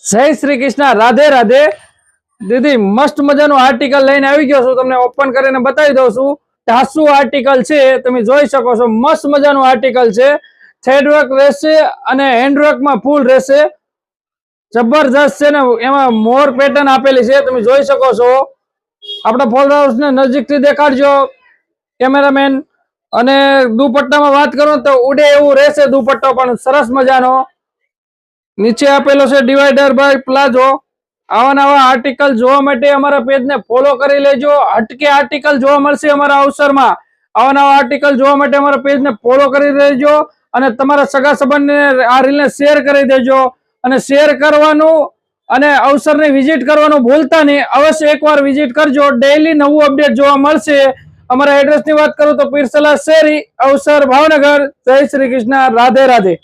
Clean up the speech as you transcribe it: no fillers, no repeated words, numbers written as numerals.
जय श्री कृष्ण, राधे राधे। दीदी मस्त मजाનું આર્ટિકલ લઈને આવી ગયો છું, તમને ઓપન કરીને બતાવી દઉં છું। ટાસુ આર્ટિકલ છે, તમે જોઈ શકો છો। મસ્ત મજાનું આર્ટિકલ છે, થ્રેડ વર્ક રહેશે અને હેન્ડ વર્ક માં ફૂલ રહેશે, જબરજસ્ત છે ને। એમાં મોર પેટર્ન આપેલી છે, તમે જોઈ શકો છો। આપણા ફોલોઅર્સ ને નજીકથી દેખાડજો કેમેરામેન। અને દુપટ્ટામાં વાત કરું તો ઉડે એવું રહેશે દુપટ્ટો, પણ સરસ મજાનો। નીચે આપેલો છે ડિવાઈડર બાય પ્લાઝો। આવા નવા આર્ટિકલ જોવા માટે અમારા પેજ ને ફોલો કરી લેજો। હટકે આર્ટિકલ જોવા મળશે અમારા અવસરમાં। આવા નવા આર્ટિકલ જોવા માટે અમારા પેજ ને ફોલો કરી લેજો અને તમારા સગા સંબંધીને આ રીલ ને શેર કરી દેજો। અને શેર કરવાનું અને અવસરની વિઝિટ કરવાનું ભૂલતા નહીં। અવશ્ય એકવાર વિઝિટ કરજો, ડેઈલી નવું અપડેટ જોવા મળશે। અમારા એડ્રેસ ની વાત કરું તો પીરસલા શેરી, અવસર, ભાવનગર। જય શ્રી કૃષ્ણ, રાધે રાધે।